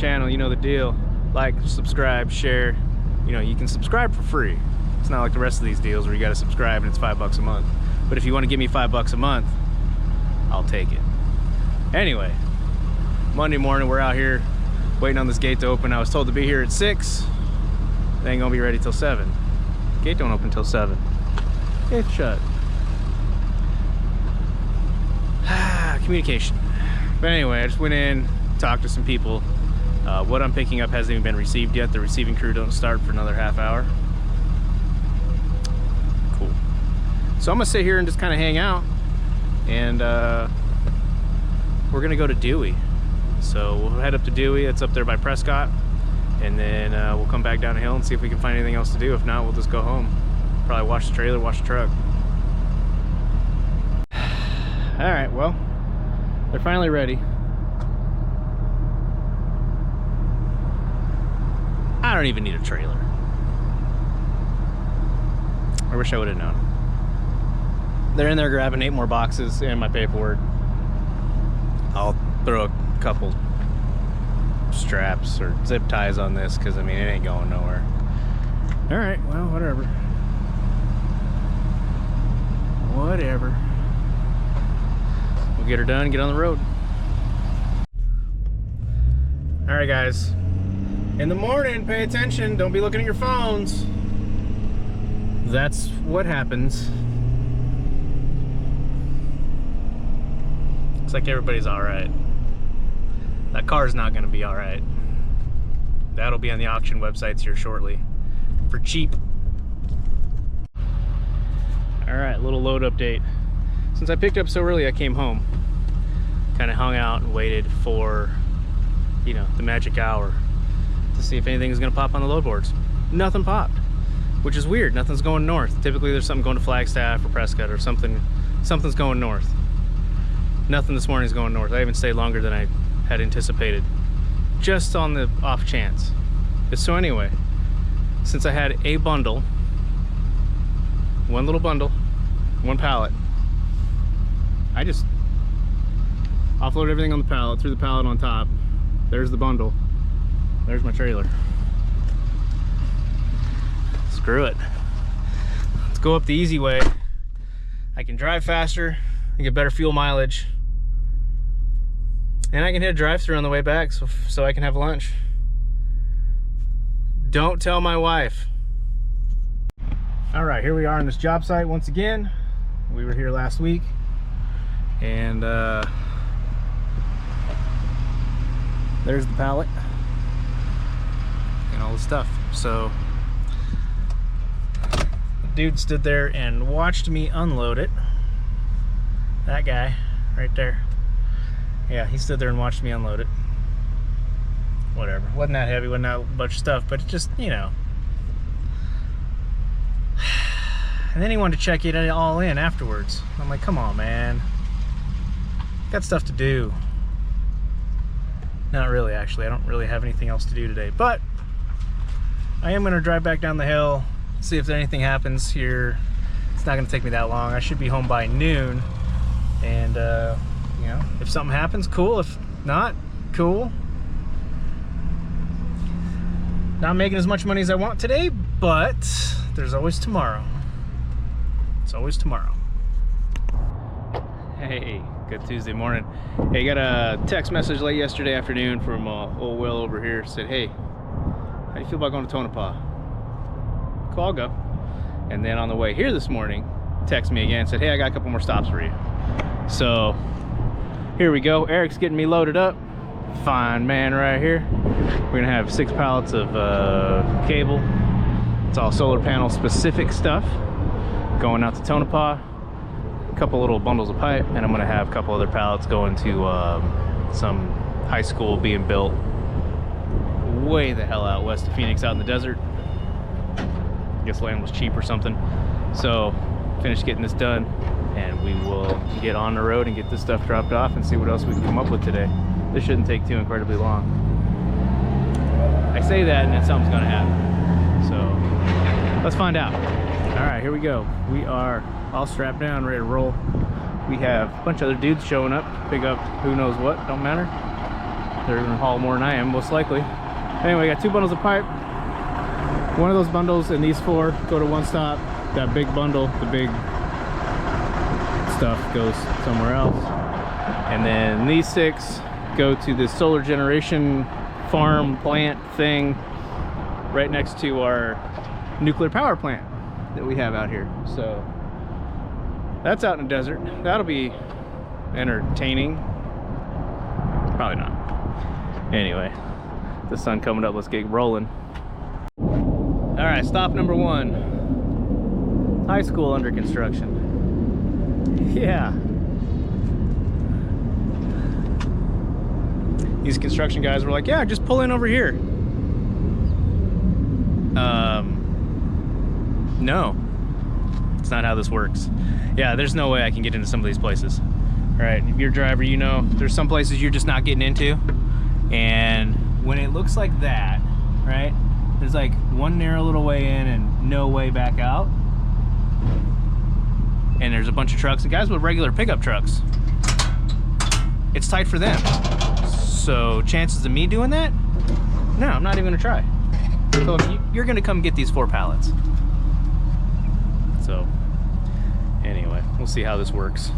channel, you know the deal. Like, subscribe, share. You know, you can subscribe for free. It's not like the rest of these deals where you gotta subscribe and it's $5 a month. But if you want to give me $5 a month, I'll take it. Anyway, Monday morning, we're out here waiting on this gate to open. I was told to be here at 6. They ain't gonna be ready till 7. Gate don't open till 7. Gate's shut. Communication. But anyway, I just went in, talked to some people. What I'm picking up hasn't even been received yet. The receiving crew don't start for another half hour. Cool. So I'm gonna sit here and just kind of hang out, and we're gonna go to Dewey. So we'll head up to Dewey. It's up there by Prescott, and then we'll come back down the hill and see if we can find anything else to do. If not, we'll just go home. Probably wash the trailer, wash the truck. All right, well, they're finally ready. I don't even need a trailer. I wish I would have known. They're in there grabbing 8 more boxes and my paperwork. I'll throw a couple straps or zip ties on this because, I mean, it ain't going nowhere. All right, well, whatever. Whatever. We'll get her done and get on the road. All right, guys. In the morning, pay attention. Don't be looking at your phones. That's what happens. Looks like everybody's all right. That car's not going to be all right. That'll be on the auction websites here shortly for cheap. All right, little load update. Since I picked up so early, I came home. Kind of hung out and waited for, you know, the magic hour to see if anything is going to pop on the load boards. Nothing popped, which is weird. Nothing's going north. Typically there's something going to Flagstaff or Prescott or something. Something's going north. Nothing this morning's going north. I even stayed longer than I had anticipated, just on the off chance. So anyway, since I had a bundle, one little bundle, one pallet, I just offloaded everything on the pallet, threw the pallet on top. There's the bundle. There's my trailer. Screw it. Let's go up the easy way. I can drive faster and get better fuel mileage. And I can hit a drive-thru on the way back so I can have lunch. Don't tell my wife. All right, here we are on this job site once again. We were here last week. And there's the pallet and all the stuff. So the dude stood there and watched me unload it. That guy right there. Yeah, he stood there and watched me unload it. Whatever. Wasn't that heavy, wasn't that a bunch of stuff, but it just, you know. And then he wanted to check it all in afterwards. I'm like, come on, man. Got stuff to do. Not really, actually. I don't really have anything else to do today, but I am going to drive back down the hill, see if anything happens here. It's not going to take me that long. I should be home by noon, and you know, if something happens, cool. If not, cool. Not making as much money as I want today, but there's always tomorrow. It's always tomorrow. Hey, good Tuesday morning. Hey, got a text message late yesterday afternoon from old Will over here. Said, hey, how do you feel about going to Tonopah? Cool, I'll go. And then on the way here this morning, text me again, said, hey, I got a couple more stops for you. So here we go. Eric's getting me loaded up. Fine man right here. We're gonna have 6 pallets of cable. It's all solar panel specific stuff. Going out to Tonopah. A couple little bundles of pipe, and I'm gonna have a couple other pallets going to some high school being built way the hell out west of Phoenix, out in the desert. I guess land was cheap or something. So finish getting this done, and we will get on the road and get this stuff dropped off and see what else we can come up with today. This shouldn't take too incredibly long. I say that and then something's gonna happen. So let's find out. All right, here we go. We are all strapped down, ready to roll. We have a bunch of other dudes showing up to pick up who knows what, don't matter. They're gonna haul more than I am, most likely. Anyway, I got 2 bundles of pipe. One of those bundles and these 4 go to one stop. That big bundle, the big stuff, goes somewhere else. And then these 6 go to this solar generation farm plant thing right next to our nuclear power plant that we have out here. So that's out in the desert. That'll be entertaining. Probably not. Anyway, the sun coming up, let's get rolling. All right, stop number 1. High school under construction. Yeah. These construction guys were like, yeah, just pull in over here. No, it's not how this works. Yeah, there's no way I can get into some of these places. All right, if you're a driver, you know there's some places you're just not getting into. And when it looks like that, right, there's like one narrow little way in and no way back out. And there's a bunch of trucks, and guys with regular pickup trucks, it's tight for them. So chances of me doing that? No, I'm not even gonna try. So you're gonna come get these 4 pallets. So anyway, we'll see how this works.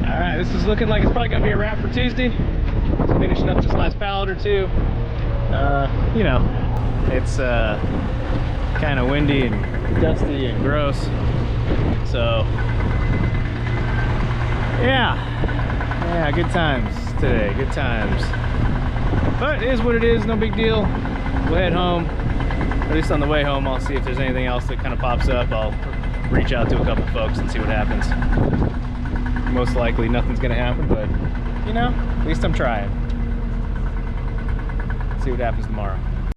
Alright, this is looking like it's probably gonna be a wrap for Tuesday. Just finishing up this last pallet or two. You know, it's kind of windy and dusty and gross. So, yeah, good times today, good times. But it is what it is, no big deal. We'll head home. At least on the way home, I'll see if there's anything else that kind of pops up. I'll reach out to a couple folks and see what happens. Most likely nothing's gonna happen, but you know, at least I'm trying. See what happens tomorrow.